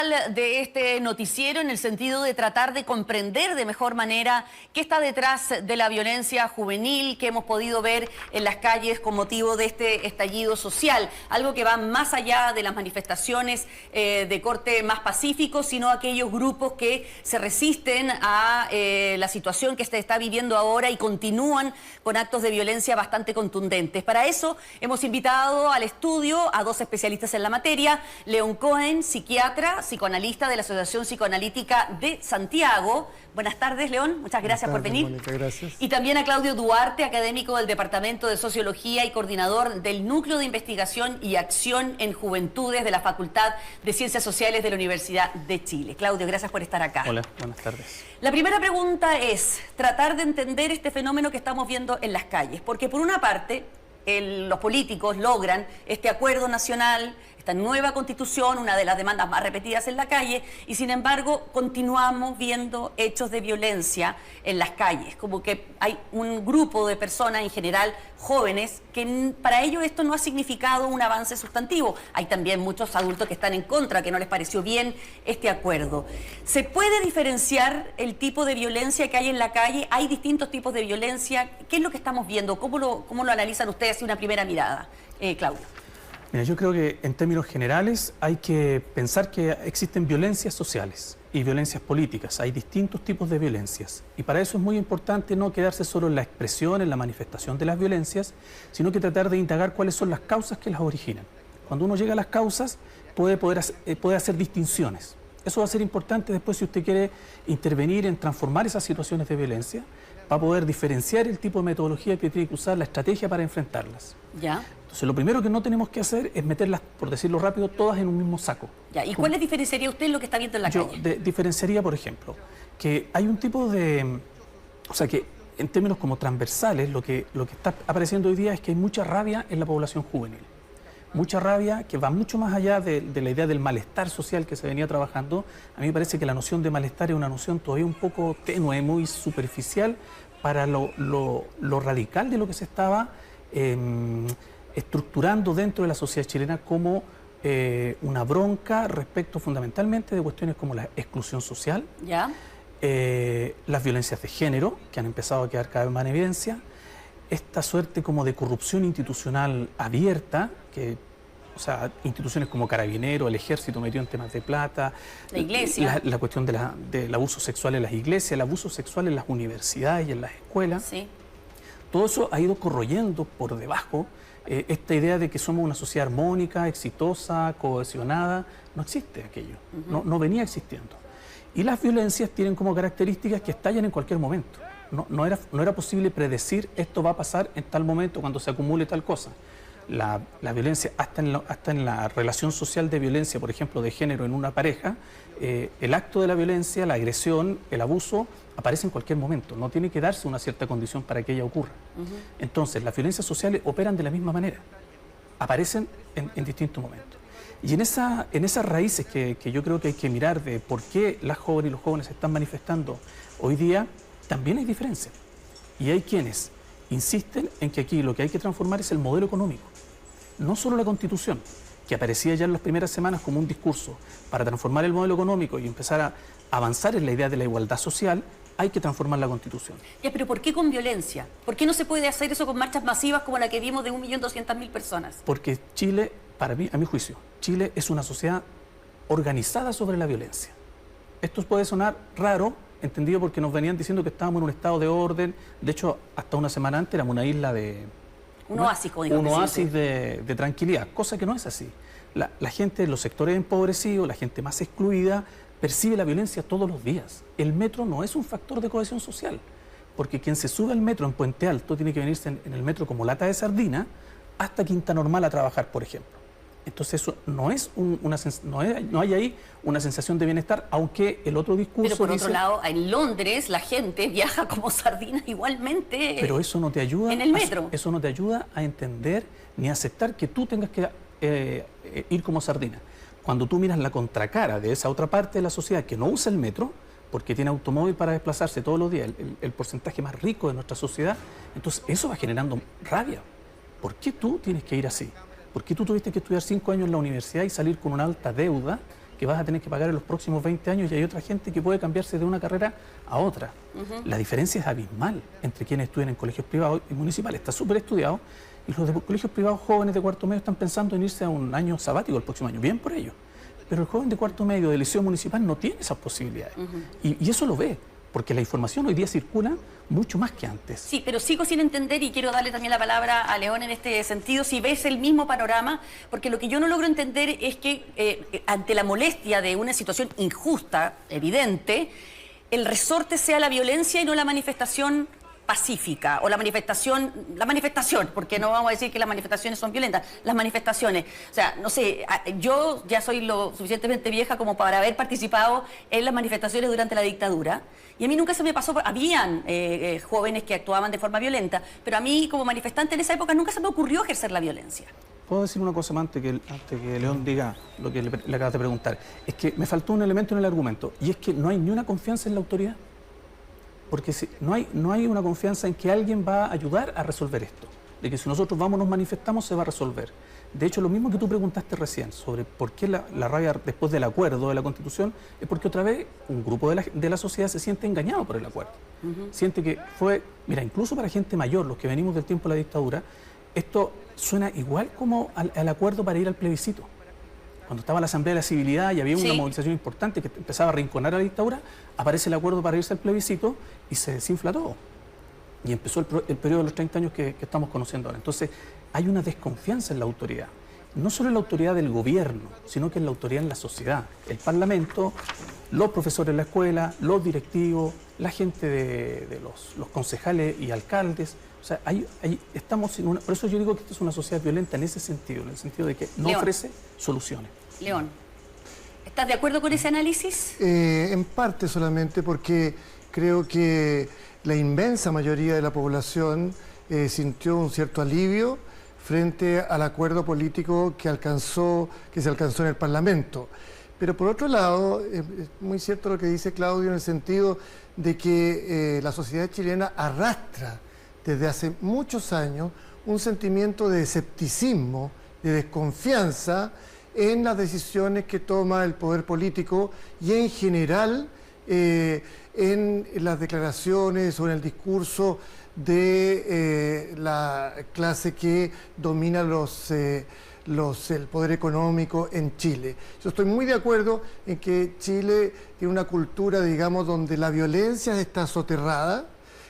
De este noticiero en el sentido de tratar de comprender de mejor manera qué está detrás de la violencia juvenil que hemos podido ver en las calles con motivo de este estallido social, algo que va más allá de las manifestaciones de corte más pacífico, sino aquellos grupos que se resisten a la situación que se está viviendo ahora y continúan con actos de violencia bastante contundentes. Para eso hemos invitado al estudio a dos especialistas en la materia: León Cohen, psiquiatra, psicoanalista de la Asociación Psicoanalítica de Santiago. Buenas tardes, León. Muchas gracias por venir. Mónica, gracias. Y también a Claudio Duarte, académico del Departamento de Sociología y coordinador del Núcleo de Investigación y Acción en Juventudes de la Facultad de Ciencias Sociales de la Universidad de Chile. Claudio, gracias por estar acá. Hola, buenas tardes. La primera pregunta es tratar de entender este fenómeno que estamos viendo en las calles, porque por una parte los políticos logran este acuerdo nacional, esta nueva constitución, una de las demandas más repetidas en la calle, y sin embargo continuamos viendo hechos de violencia en las calles, como que hay un grupo de personas, en general jóvenes, que para ellos esto no ha significado un avance sustantivo. Hay también muchos adultos que están en contra, que no les pareció bien este acuerdo. ¿Se puede diferenciar el tipo de violencia que hay en la calle? ¿Hay distintos tipos de violencia? ¿Qué es lo que estamos viendo? ¿Cómo lo analizan ustedes en una primera mirada? Claudio. Mira, yo creo que en términos generales hay que pensar que existen violencias sociales y violencias políticas. Hay distintos tipos de violencias y para eso es muy importante no quedarse solo en la expresión, en la manifestación de las violencias, sino que tratar de indagar cuáles son las causas que las originan. Cuando uno llega a las causas puede hacer distinciones. Eso va a ser importante después si usted quiere intervenir en transformar esas situaciones de violencia, para poder diferenciar el tipo de metodología que tiene que usar, la estrategia para enfrentarlas. ¿Ya? Entonces, lo primero que no tenemos que hacer es meterlas, por decirlo rápido, todas en un mismo saco. Ya. ¿Y cuáles diferenciaría usted lo que está viendo en la calle? Yo diferenciaría, por ejemplo, que hay un tipo de... O sea, que en términos como transversales, lo que está apareciendo hoy día es que hay mucha rabia en la población juvenil. Mucha rabia que va mucho más allá de la idea del malestar social que se venía trabajando. A mí me parece que la noción de malestar es una noción todavía un poco tenue, muy superficial para lo radical de lo que se estaba estructurando dentro de la sociedad chilena como una bronca respecto fundamentalmente de cuestiones como la exclusión social, ¿ya? Las violencias de género, que han empezado a quedar cada vez más en evidencia, esta suerte como de corrupción institucional abierta, que, o sea, instituciones como Carabineros, el Ejército metido en temas de plata, la Iglesia, la cuestión del abuso sexual en las iglesias, el abuso sexual en las universidades y en las escuelas. Sí. Todo eso ha ido corroyendo por debajo esta idea de que somos una sociedad armónica, exitosa, cohesionada. No existe aquello, no venía existiendo. Y las violencias tienen como características que estallan en cualquier momento. No era posible predecir esto va a pasar en tal momento cuando se acumule tal cosa. La violencia, hasta en la relación social de violencia, por ejemplo, de género en una pareja, el acto de la violencia, la agresión, el abuso, aparece en cualquier momento. No tiene que darse una cierta condición para que ella ocurra. Entonces, las violencias sociales operan de la misma manera. Aparecen en distintos momentos. Y en esas raíces que yo creo que hay que mirar de por qué las jóvenes y los jóvenes se están manifestando hoy día, también hay diferencias. Y hay quienes insisten en que aquí lo que hay que transformar es el modelo económico. No solo la Constitución, que aparecía ya en las primeras semanas como un discurso para transformar el modelo económico y empezar a avanzar en la idea de la igualdad social, hay que transformar la Constitución. Ya, pero ¿por qué con violencia? ¿Por qué no se puede hacer eso con marchas masivas como la que vimos de 1.200.000 personas? Porque Chile, para mí, a mi juicio, Chile es una sociedad organizada sobre la violencia. Esto puede sonar raro, entendido porque nos venían diciendo que estábamos en un estado de orden. De hecho, hasta una semana antes éramos una isla de... Un oasis, como dijo un oasis de tranquilidad, cosa que no es así. La gente, los sectores empobrecidos, la gente más excluida, percibe la violencia todos los días. El metro no es un factor de cohesión social, porque quien se sube al metro en Puente Alto tiene que venirse en el metro como lata de sardina hasta Quinta Normal a trabajar, por ejemplo. Entonces eso no hay ahí una sensación de bienestar, aunque el otro discurso Pero por otro lado, en Londres la gente viaja como sardina igualmente. Pero eso no te ayuda en el metro. Eso no te ayuda a entender ni a aceptar que tú tengas que ir como sardina. Cuando tú miras la contracara de esa otra parte de la sociedad que no usa el metro, porque tiene automóvil para desplazarse todos los días, el porcentaje más rico de nuestra sociedad, entonces eso va generando rabia. ¿Por qué tú tienes que ir así? ¿Por qué tú tuviste que estudiar 5 años en la universidad y salir con una alta deuda que vas a tener que pagar en los próximos 20 años y hay otra gente que puede cambiarse de una carrera a otra. La diferencia es abismal entre quienes estudian en colegios privados y municipales. Está súper estudiado y los de colegios privados jóvenes de cuarto medio están pensando en irse a un año sabático el próximo año. Bien por ello. Pero el joven de cuarto medio del liceo municipal no tiene esas posibilidades. Y eso lo ve, porque la información hoy día circula mucho más que antes. Sí, pero sigo sin entender y quiero darle también la palabra a León en este sentido, si ves el mismo panorama, porque lo que yo no logro entender es que ante la molestia de una situación injusta, evidente, el resorte sea la violencia y no la manifestación pacífica o la manifestación, porque no vamos a decir que las manifestaciones son violentas, las manifestaciones. O sea, no sé, yo ya soy lo suficientemente vieja como para haber participado en las manifestaciones durante la dictadura y a mí nunca se me pasó, habían jóvenes que actuaban de forma violenta, pero a mí como manifestante en esa época nunca se me ocurrió ejercer la violencia. ¿Puedo decir una cosa más antes que León diga lo que le acabas de preguntar? Es que me faltó un elemento en el argumento y es que no hay ni una confianza en la autoridad. Porque no hay una confianza en que alguien va a ayudar a resolver esto. De que si nosotros vamos, nos manifestamos, se va a resolver. De hecho, lo mismo que tú preguntaste recién sobre por qué la rabia después del acuerdo de la Constitución, es porque otra vez un grupo de la sociedad se siente engañado por el acuerdo. Siente que fue, mira, incluso para gente mayor, los que venimos del tiempo de la dictadura, esto suena igual como al acuerdo para ir al plebiscito. Cuando estaba la Asamblea de la Civilidad y había una movilización importante que empezaba a arrinconar a la dictadura, aparece el acuerdo para irse al plebiscito y se desinfla todo. Y empezó el periodo de los 30 años que estamos conociendo ahora. Entonces, hay una desconfianza en la autoridad. No solo en la autoridad del gobierno, sino que en la autoridad en la sociedad. El Parlamento, los profesores en la escuela, los directivos, la gente de los concejales y alcaldes. O sea, estamos en una... Por eso yo digo que esta es una sociedad violenta en ese sentido, en el sentido de que no ofrece soluciones. León, ¿estás de acuerdo con ese análisis? En parte solamente porque creo que la inmensa mayoría de la población sintió un cierto alivio frente al acuerdo político que se alcanzó en el Parlamento. Pero por otro lado, es muy cierto lo que dice Claudio en el sentido de que la sociedad chilena arrastra desde hace muchos años un sentimiento de escepticismo, de desconfianza en las decisiones que toma el poder político y en general en las declaraciones o en el discurso de la clase que domina el poder económico en Chile. Yo estoy muy de acuerdo en que Chile tiene una cultura, digamos, donde la violencia está soterrada.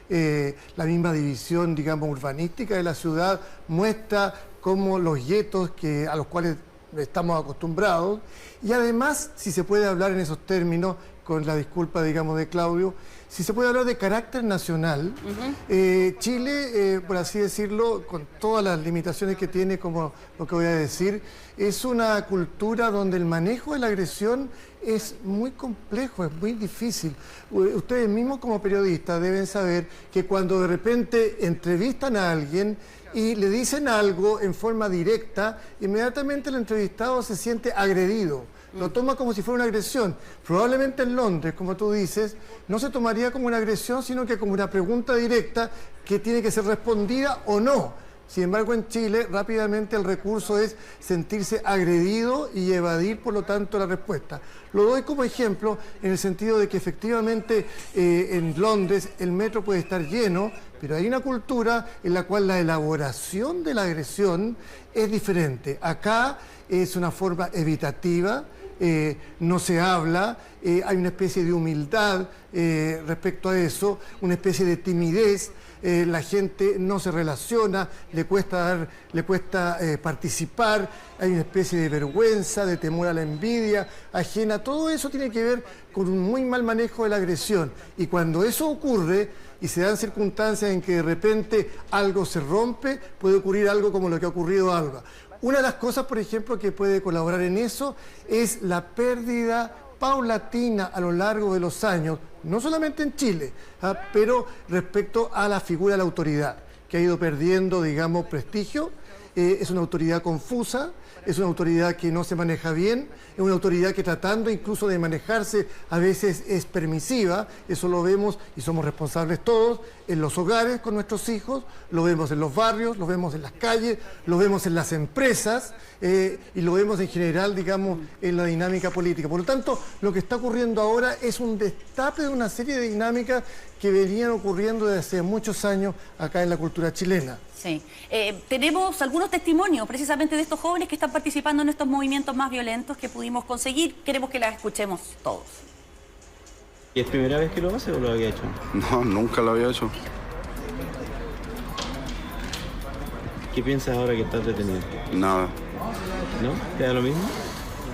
La misma división, digamos, urbanística de la ciudad muestra cómo los guetos a los cuales estamos acostumbrados, y además, si se puede hablar en esos términos, con la disculpa, digamos, de Claudio, si se puede hablar de carácter nacional, Chile, por así decirlo, con todas las limitaciones que tiene, como lo que voy a decir, es una cultura donde el manejo de la agresión es muy complejo, es muy difícil. Ustedes mismos como periodistas deben saber que cuando de repente entrevistan a alguien y le dicen algo en forma directa, inmediatamente el entrevistado se siente agredido. Lo toma como si fuera una agresión. Probablemente en Londres, como tú dices, no se tomaría como una agresión, sino que como una pregunta directa que tiene que ser respondida o no. Sin embargo, en Chile, rápidamente el recurso es sentirse agredido y evadir, por lo tanto, la respuesta. Lo doy como ejemplo en el sentido de que efectivamente en Londres el metro puede estar lleno, pero hay una cultura en la cual la elaboración de la agresión es diferente. Acá es una forma evitativa, no se habla, hay una especie de humildad respecto a eso, una especie de timidez. La gente no se relaciona, le cuesta participar, hay una especie de vergüenza, de temor a la envidia ajena. Todo eso tiene que ver con un muy mal manejo de la agresión. Y cuando eso ocurre y se dan circunstancias en que de repente algo se rompe, puede ocurrir algo como lo que ha ocurrido a Alba. Una de las cosas, por ejemplo, que puede colaborar en eso es la pérdida paulatina a lo largo de los años, no solamente en Chile, pero respecto a la figura de la autoridad, que ha ido perdiendo, digamos, prestigio es una autoridad confusa, es una autoridad que no se maneja bien, es una autoridad que tratando incluso de manejarse a veces es permisiva. Eso lo vemos y somos responsables todos en los hogares con nuestros hijos, lo vemos en los barrios, lo vemos en las calles, lo vemos en las empresas y lo vemos en general, digamos, en la dinámica política. Por lo tanto, lo que está ocurriendo ahora es un destape de una serie de dinámicas que venían ocurriendo desde hace muchos años acá en la cultura chilena. Sí. Tenemos algunos testimonios precisamente de estos jóvenes que están participando en estos movimientos más violentos que pudimos conseguir. Queremos que las escuchemos todos. ¿Y es primera vez que lo hace o lo había hecho? No, nunca lo había hecho. ¿Qué piensas ahora que estás detenido? Nada. ¿No? ¿Te da lo mismo?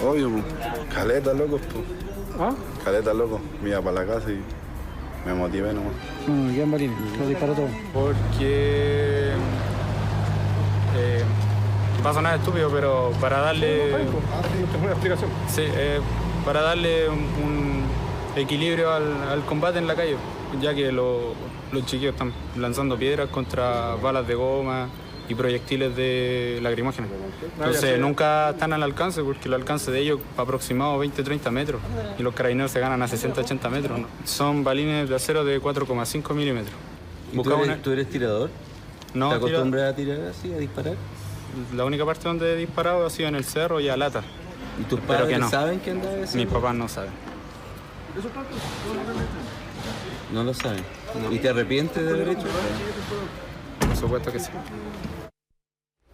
Obvio, pues. Caleta, loco, pues. ¿Ah? Caleta, loco. Me iba para la casa y me motivé nomás. ¿Qué Marín? Lo disparó todo. Porque va a sonar estúpido, pero para darle una explicación. sí, para darle un equilibrio al combate en la calle, ya que los chiquillos están lanzando piedras contra balas de goma y proyectiles de lacrimógenas. Entonces nunca están al alcance, porque el alcance de ellos es aproximado 20-30 metros y los carabineros se ganan a 60-80 metros. Son balines de acero de 4,5 milímetros. ¿Y tú eres tirador? No, ¿Te acostumbras a tirar así, a disparar? la única parte donde he disparado ha sido en el cerro y a lata. ¿Y tus Espero padres que no. saben que andas haciendo? Mis papás no saben. No lo saben. ¿Y te arrepientes de haber hecho eso? Por supuesto que sí.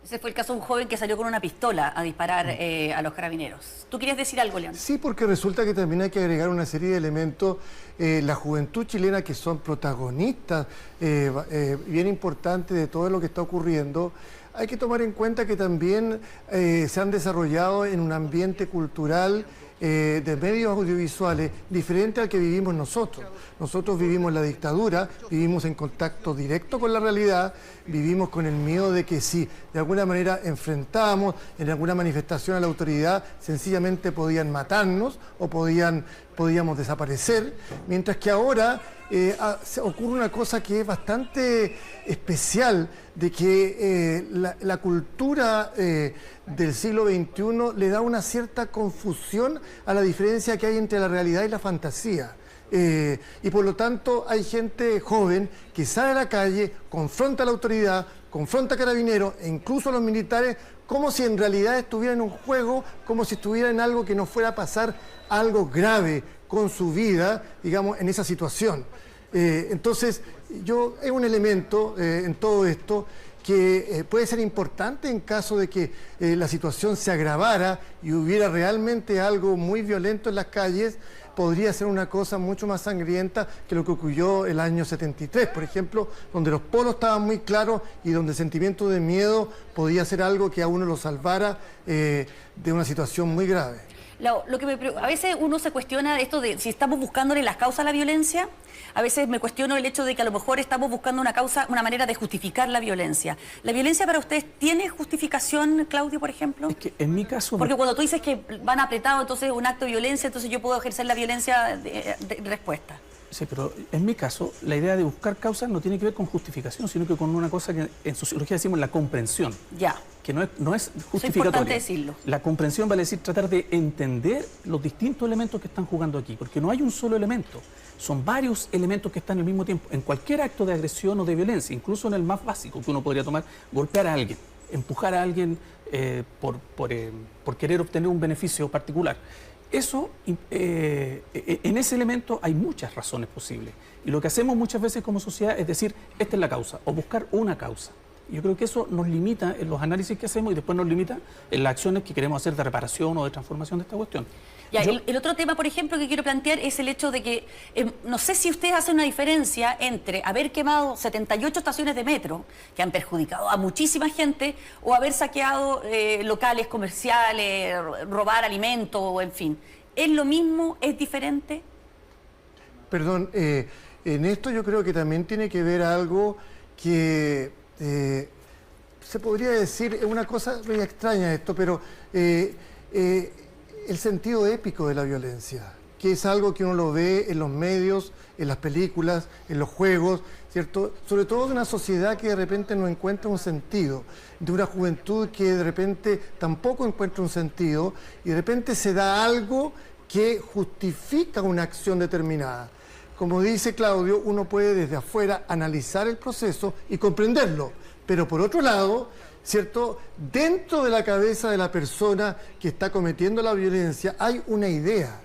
Ese fue el caso de un joven que salió con una pistola a disparar a los carabineros. ¿Tú querías decir algo, León? Sí, porque resulta que también hay que agregar una serie de elementos, la juventud chilena, que son protagonistas bien importantes de todo lo que está ocurriendo. Hay que tomar en cuenta que también se han desarrollado en un ambiente cultural de medios audiovisuales diferente al que vivimos nosotros. Nosotros vivimos la dictadura, vivimos en contacto directo con la realidad, vivimos con el miedo de que si de alguna manera enfrentábamos en alguna manifestación a la autoridad, sencillamente podían matarnos o podíamos desaparecer, mientras que ahora ocurre una cosa que es bastante especial, de que la cultura del siglo XXI le da una cierta confusión a la diferencia que hay entre la realidad y la fantasía. Y por lo tanto hay gente joven que sale a la calle, confronta a la autoridad, confronta a carabineros e incluso a los militares, como si en realidad estuviera en un juego, como si estuviera en algo que no fuera a pasar algo grave con su vida, digamos, en esa situación. Entonces, es un elemento en todo esto que puede ser importante en caso de que la situación se agravara y hubiera realmente algo muy violento en las calles. Podría ser una cosa mucho más sangrienta que lo que ocurrió el año 73, por ejemplo, donde los polos estaban muy claros y donde el sentimiento de miedo podía ser algo que a uno lo salvara de una situación muy grave. A veces uno se cuestiona esto de si estamos buscándole las causas a la violencia. A veces me cuestiono el hecho de que a lo mejor estamos buscando una causa, una manera de justificar la violencia. ¿La violencia para ustedes tiene justificación, Claudio, por ejemplo? Es que en mi caso... Porque cuando tú dices que van apretados, entonces es un acto de violencia, entonces yo puedo ejercer la violencia de respuesta. Sí, pero en mi caso, la idea de buscar causas no tiene que ver con justificación, sino que con una cosa que en sociología decimos la comprensión. Ya. Que no es justificatoria. Es importante decirlo. La comprensión vale decir tratar de entender los distintos elementos que están jugando aquí, porque no hay un solo elemento. Son varios elementos que están al mismo tiempo. En cualquier acto de agresión o de violencia, incluso en el más básico que uno podría tomar, golpear a alguien, empujar a alguien por querer obtener un beneficio particular. Eso, en ese elemento hay muchas razones posibles. Y lo que hacemos muchas veces como sociedad es decir, esta es la causa, o buscar una causa. Yo creo que eso nos limita en los análisis que hacemos y después nos limita en las acciones que queremos hacer de reparación o de transformación de esta cuestión. Ya, el otro tema, por ejemplo, que quiero plantear es el hecho de que, no sé si ustedes hacen una diferencia entre haber quemado 78 estaciones de metro, que han perjudicado a muchísima gente, o haber saqueado locales comerciales, robar alimentos, en fin. ¿Es lo mismo? ¿Es diferente? Perdón, en esto yo creo que también tiene que ver algo que se podría decir, es una cosa muy extraña esto, pero el sentido épico de la violencia, que es algo que uno lo ve en los medios, en las películas, en los juegos, ¿cierto? Sobre todo de una sociedad que de repente no encuentra un sentido, de una juventud que de repente tampoco encuentra un sentido y de repente se da algo que justifica una acción determinada. Como dice Claudio, uno puede desde afuera analizar el proceso y comprenderlo, pero por otro lado, ¿cierto? Dentro de la cabeza de la persona que está cometiendo la violencia hay una idea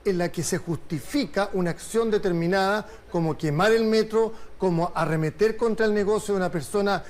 en la que se justifica una acción determinada como quemar el metro, como arremeter contra el negocio de una persona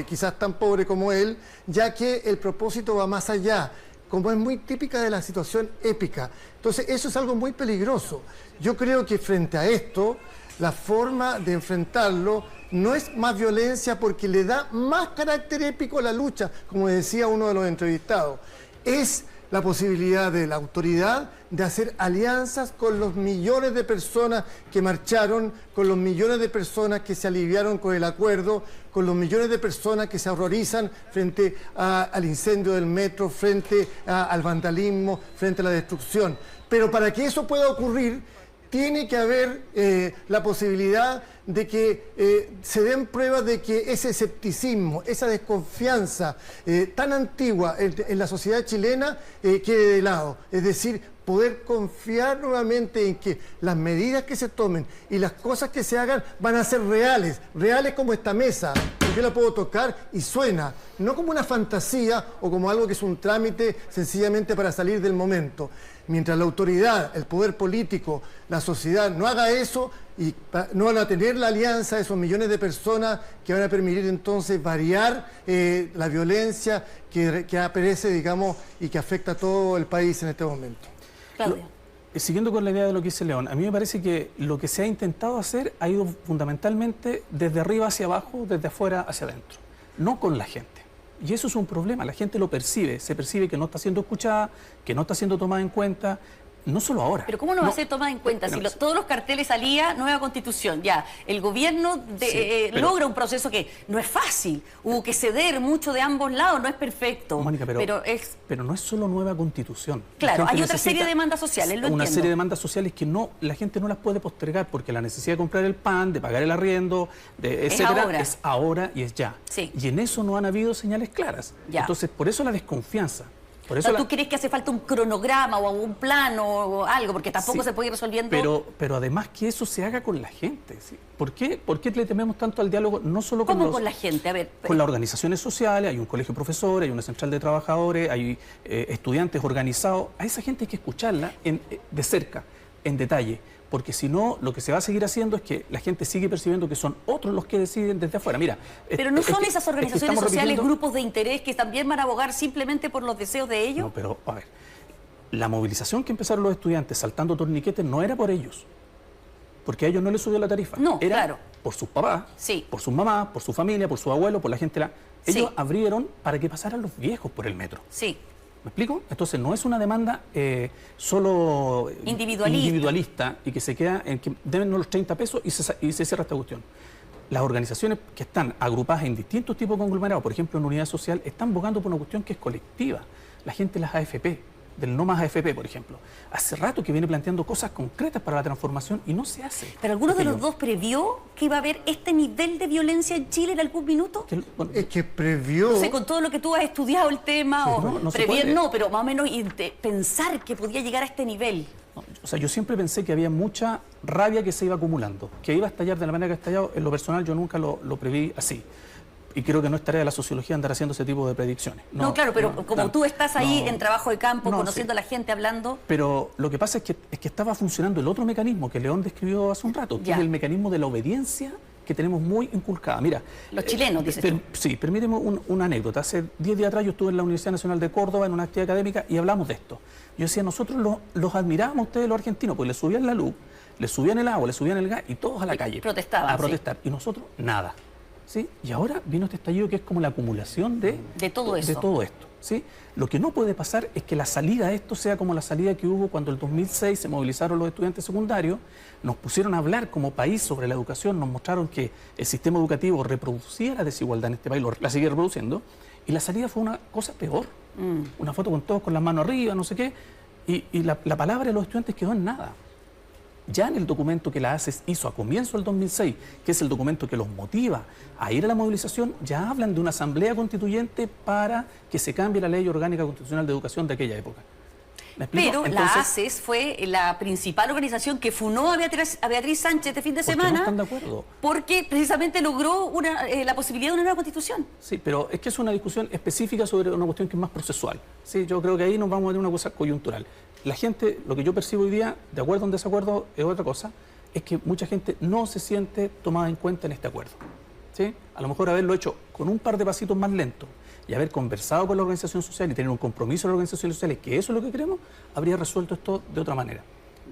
quizás tan pobre como él, ya que el propósito va más allá, como es muy típica de la situación épica. Entonces eso es algo muy peligroso. Yo creo que frente a esto, la forma de enfrentarlo no es más violencia porque le da más carácter épico a la lucha, como decía uno de los entrevistados. Es la posibilidad de la autoridad de hacer alianzas con los millones de personas que marcharon, con los millones de personas que se aliviaron con el acuerdo, con los millones de personas que se horrorizan frente al incendio del metro, frente al vandalismo, frente a la destrucción. Pero para que eso pueda ocurrir, tiene que haber la posibilidad de que se den pruebas de que ese escepticismo, esa desconfianza tan antigua en la sociedad chilena quede de lado. Es decir, poder confiar nuevamente en que las medidas que se tomen y las cosas que se hagan van a ser reales, reales como esta mesa, que yo la puedo tocar y suena, no como una fantasía o como algo que es un trámite sencillamente para salir del momento. Mientras la autoridad, el poder político, la sociedad no haga eso y no van a tener la alianza de esos millones de personas que van a permitir entonces variar la violencia que aparece, digamos, y que afecta a todo el país en este momento. Claudia. Siguiendo con la idea de lo que dice León, a mí me parece que lo que se ha intentado hacer ha ido fundamentalmente desde arriba hacia abajo, desde afuera hacia adentro, no con la gente. Y eso es un problema, la gente lo percibe, se percibe que no está siendo escuchada, que no está siendo tomada en cuenta, no solo ahora. Pero ¿cómo no va a ser tomada en cuenta? Si todos los carteles salía, nueva constitución, ya, el gobierno logra un proceso que no es fácil, hubo que ceder mucho de ambos lados, no es perfecto, Mónica, pero no es solo nueva constitución. Claro, hay otra serie de demandas sociales, lo entiendo. Una serie de demandas sociales que la gente no las puede postergar porque la necesidad de comprar el pan, de pagar el arriendo, etcétera, es ahora y es ya. Sí. Y en eso no han habido señales claras. Ya. Entonces, por eso la desconfianza. Por eso ¿Tú crees que hace falta un cronograma o un plano o algo? Porque tampoco se puede ir resolviendo... Pero además que eso se haga con la gente. ¿Sí? ¿Por qué le tememos tanto al diálogo? No solo con ¿Cómo con la gente? A ver, con las organizaciones sociales, hay un colegio de profesores, hay una central de trabajadores, hay estudiantes organizados. A esa gente hay que escucharla de cerca, en detalle. Porque si no, lo que se va a seguir haciendo es que la gente sigue percibiendo que son otros los que deciden desde afuera. Mira, pero no son esas organizaciones sociales, grupos de interés que también van a abogar simplemente por los deseos de ellos. No, pero a ver, la movilización que empezaron los estudiantes saltando torniquetes no era por ellos, porque a ellos no les subió la tarifa. No, era claro. Por sus papás, sí, por sus mamás, por su familia, por sus abuelos, por la gente. Ellos abrieron para que pasaran los viejos por el metro. Sí. ¿Me explico? Entonces no es una demanda solo individualista y que se queda en que deben los 30 pesos y se cierra esta cuestión. Las organizaciones que están agrupadas en distintos tipos de conglomerados, por ejemplo en unidad social, están abogando por una cuestión que es colectiva. La gente de las AFP, del no más AFP, por ejemplo. Hace rato que viene planteando cosas concretas para la transformación y no se hace. ¿Pero alguno de los dos previó que iba a haber este nivel de violencia en Chile en algún minuto? Es que previó... No sé, con todo lo que tú has estudiado el tema, sí, o pero más o menos pensar que podía llegar a este nivel. No, o sea, yo siempre pensé que había mucha rabia que se iba acumulando, que iba a estallar de la manera que ha estallado. En lo personal yo nunca lo preví así. Y creo que no es tarea de la sociología andar haciendo ese tipo de predicciones. No, claro, pero como tú estás ahí en trabajo de campo, conociendo a la gente, hablando... Pero lo que pasa es que estaba funcionando el otro mecanismo que León describió hace un rato, que es el mecanismo de la obediencia que tenemos muy inculcada. Mira, los chilenos, dices tú. Sí, permíteme una anécdota. Hace 10 días atrás yo estuve en la Universidad Nacional de Córdoba en una actividad académica y hablamos de esto. Yo decía, nosotros los admirábamos a ustedes los argentinos, porque les subían la luz, les subían el agua, les subían el gas y todos a la calle. Protestaban. A protestar. Y nosotros, nada. ¿Sí? Y ahora vino este estallido que es como la acumulación de todo esto. ¿Sí? Lo que no puede pasar es que la salida de esto sea como la salida que hubo cuando en el 2006 se movilizaron los estudiantes secundarios, nos pusieron a hablar como país sobre la educación, nos mostraron que el sistema educativo reproducía la desigualdad en este país, la sigue reproduciendo, y la salida fue una cosa peor. Una foto con todos con las manos arriba, no sé qué, Y la palabra de los estudiantes quedó en nada. Ya en el documento que la ACES hizo a comienzo del 2006, que es el documento que los motiva a ir a la movilización, ya hablan de una asamblea constituyente para que se cambie la ley orgánica constitucional de educación de aquella época. ¿Me explico? Pero Entonces, la ACES fue la principal organización que funó a Beatriz Sánchez este fin de ¿por qué no semana están de acuerdo? porque precisamente logró la posibilidad de una nueva constitución. Sí, pero es que es una discusión específica sobre una cuestión que es más procesual. Sí, yo creo que ahí nos vamos a meter una cosa coyuntural. La gente, lo que yo percibo hoy día, de acuerdo o en desacuerdo, es otra cosa, es que mucha gente no se siente tomada en cuenta en este acuerdo. ¿Sí? A lo mejor haberlo hecho con un par de pasitos más lentos y haber conversado con la organización social y tener un compromiso con las organizaciones sociales, que eso es lo que queremos, habría resuelto esto de otra manera.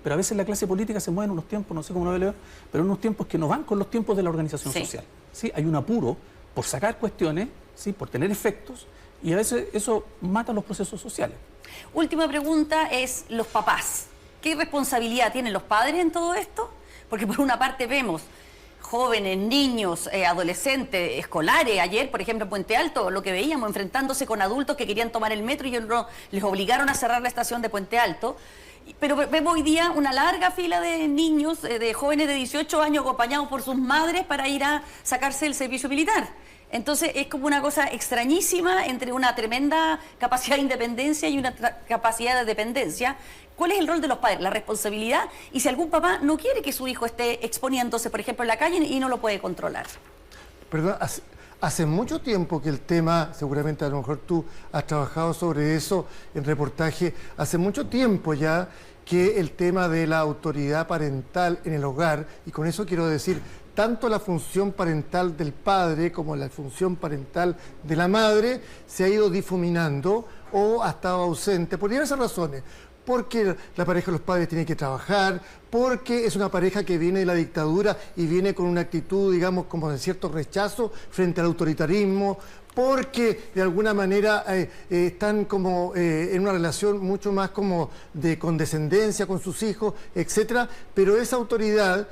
Pero a veces la clase política se mueve en unos tiempos, no sé cómo lo veo, pero en unos tiempos que no van con los tiempos de la organización social. ¿Sí? Hay un apuro por sacar cuestiones, ¿sí? Por tener efectos, y a veces eso mata los procesos sociales. Última pregunta es los papás. ¿Qué responsabilidad tienen los padres en todo esto? Porque por una parte vemos jóvenes, niños, adolescentes, escolares. Ayer, por ejemplo, en Puente Alto, lo que veíamos, enfrentándose con adultos que querían tomar el metro y les obligaron a cerrar la estación de Puente Alto. Pero vemos hoy día una larga fila de niños, de jóvenes de 18 años acompañados por sus madres para ir a sacarse el servicio militar. Entonces es como una cosa extrañísima entre una tremenda capacidad de independencia y una capacidad de dependencia. ¿Cuál es el rol de los padres? La responsabilidad, y si algún papá no quiere que su hijo esté exponiéndose, por ejemplo, en la calle y no lo puede controlar. Perdón, hace mucho tiempo que el tema, seguramente a lo mejor tú has trabajado sobre eso en reportaje, hace mucho tiempo ya que el tema de la autoridad parental en el hogar, y con eso quiero decir tanto la función parental del padre como la función parental de la madre, se ha ido difuminando o ha estado ausente por diversas razones. Porque la pareja de los padres tiene que trabajar, porque es una pareja que viene de la dictadura y viene con una actitud, digamos, como de cierto rechazo frente al autoritarismo, porque de alguna manera están como en una relación mucho más como de condescendencia con sus hijos, etcétera. Pero esa autoridad,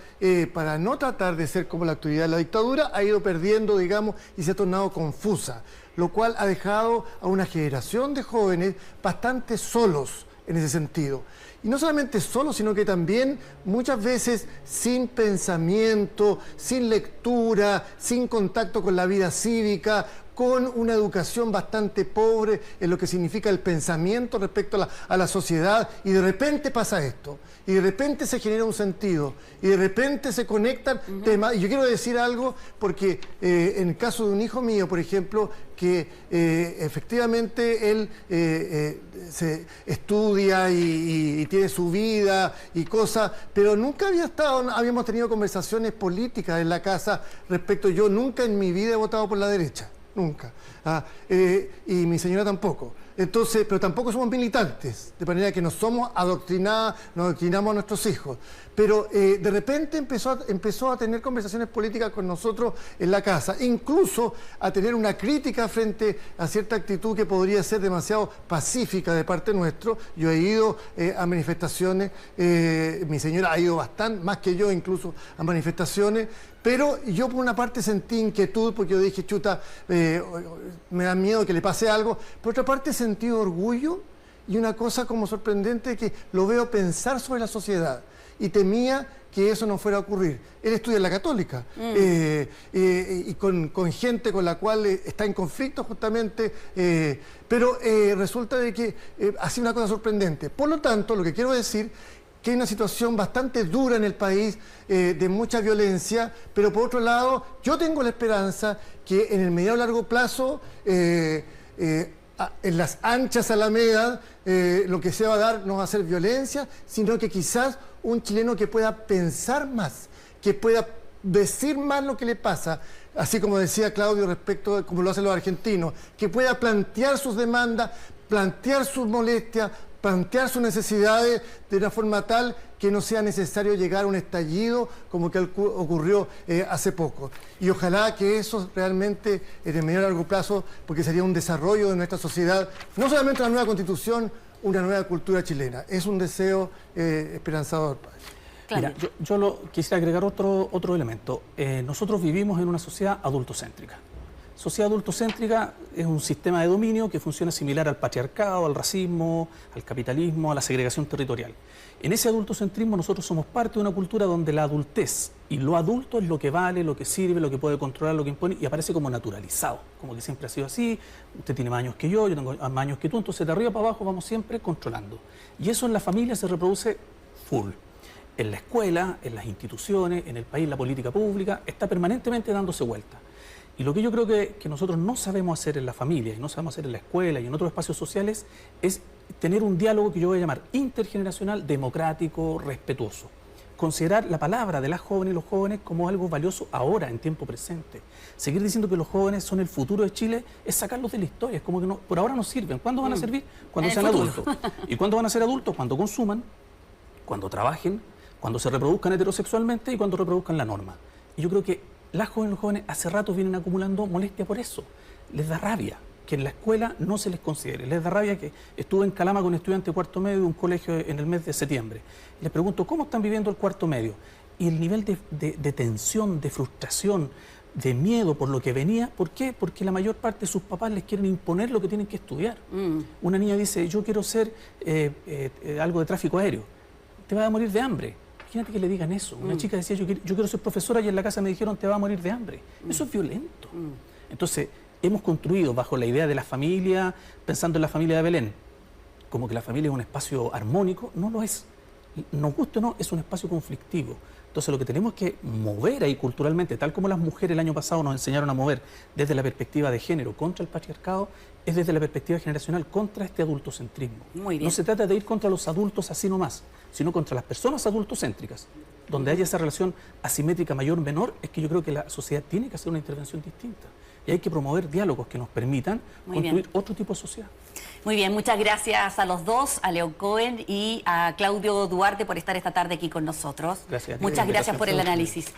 para no tratar de ser como la autoridad de la dictadura, ha ido perdiendo, digamos, y se ha tornado confusa, lo cual ha dejado a una generación de jóvenes bastante solos en ese sentido. Y no solamente solo, sino que también muchas veces sin pensamiento, sin lectura, sin contacto con la vida cívica, con una educación bastante pobre en lo que significa el pensamiento respecto a la sociedad, y de repente pasa esto, y de repente se genera un sentido, y de repente se conectan temas. Y yo quiero decir algo, porque en el caso de un hijo mío, por ejemplo, que efectivamente él se estudia y tiene su vida y cosas, pero nunca habíamos tenido conversaciones políticas en la casa respecto. Yo nunca en mi vida he votado por la derecha. Nunca. Y mi señora tampoco. Entonces, pero tampoco somos militantes, de manera que no somos adoctrinados, no adoctrinamos a nuestros hijos. Pero de repente empezó a tener conversaciones políticas con nosotros en la casa, incluso a tener una crítica frente a cierta actitud que podría ser demasiado pacífica de parte nuestro. Yo he ido a manifestaciones, mi señora ha ido bastante, más que yo incluso, a manifestaciones. Pero yo por una parte sentí inquietud porque yo dije, chuta, me da miedo que le pase algo. Por otra parte sentí orgullo y una cosa como sorprendente, que lo veo pensar sobre la sociedad, y temía que eso no fuera a ocurrir. Él estudia en la Católica y con gente con la cual está en conflicto justamente, pero resulta de que ha sido una cosa sorprendente. Por lo tanto, lo que quiero decir, que hay una situación bastante dura en el país, de mucha violencia, pero por otro lado, yo tengo la esperanza que en el mediano y largo plazo, en las anchas alamedas, lo que se va a dar no va a ser violencia, sino que quizás un chileno que pueda pensar más, que pueda decir más lo que le pasa, así como decía Claudio respecto de cómo lo hacen los argentinos, que pueda plantear sus demandas, plantear sus molestias, plantear sus necesidades de una forma tal que no sea necesario llegar a un estallido como que ocurrió hace poco. Y ojalá que eso realmente en el medio y largo plazo, porque sería un desarrollo de nuestra sociedad, no solamente una nueva constitución, una nueva cultura chilena. Es un deseo esperanzador. Claro. Mira, yo quisiera agregar otro elemento. Nosotros vivimos en una sociedad adultocéntrica. Sociedad adultocéntrica es un sistema de dominio que funciona similar al patriarcado, al racismo, al capitalismo, a la segregación territorial. En ese adultocentrismo nosotros somos parte de una cultura donde la adultez y lo adulto es lo que vale, lo que sirve, lo que puede controlar, lo que impone, y aparece como naturalizado, como que siempre ha sido así. Usted tiene más años que yo tengo más años que tú, entonces de arriba para abajo vamos siempre controlando. Y eso en la familia se reproduce full. En la escuela, en las instituciones, en el país, la política pública, está permanentemente dándose vuelta. Y lo que yo creo que nosotros no sabemos hacer en la familia, y no sabemos hacer en la escuela y en otros espacios sociales, es tener un diálogo que yo voy a llamar intergeneracional, democrático, respetuoso. Considerar la palabra de las jóvenes y los jóvenes como algo valioso ahora, en tiempo presente. Seguir diciendo que los jóvenes son el futuro de Chile es sacarlos de la historia, es como que no, por ahora no sirven. ¿Cuándo van a servir? Cuando sean adultos. ¿Y cuándo van a ser adultos? Cuando consuman, cuando trabajen, cuando se reproduzcan heterosexualmente y cuando reproduzcan la norma. Y yo creo que las jóvenes y los jóvenes hace rato vienen acumulando molestia por eso. Les da rabia que en la escuela no se les considere. Les da rabia que estuve en Calama con estudiantes de cuarto medio de un colegio en el mes de septiembre. Les pregunto, ¿cómo están viviendo el cuarto medio? Y el nivel de tensión, de frustración, de miedo por lo que venía. ¿Por qué? Porque la mayor parte de sus papás les quieren imponer lo que tienen que estudiar. Una niña dice, yo quiero ser algo de tráfico aéreo. Te vas a morir de hambre. Imagínate que le digan eso. Una chica decía, yo quiero ser profesora, y en la casa me dijeron, te vas a morir de hambre. Eso es violento. Entonces, hemos construido bajo la idea de la familia, pensando en la familia de Belén, como que la familia es un espacio armónico. No lo es. Nos guste o no, es un espacio conflictivo. Entonces, lo que tenemos que mover ahí culturalmente, tal como las mujeres el año pasado nos enseñaron a mover desde la perspectiva de género contra el patriarcado, es desde la perspectiva generacional contra este adultocentrismo. Muy bien. No se trata de ir contra los adultos así nomás, sino contra las personas adultocéntricas. Donde haya esa relación asimétrica mayor-menor, es que yo creo que la sociedad tiene que hacer una intervención distinta. Y hay que promover diálogos que nos permitan construir otro tipo de sociedad. Muy bien, muchas gracias a los dos, a León Cohen y a Claudio Duarte por estar esta tarde aquí con nosotros. Gracias. Muchas gracias por el análisis.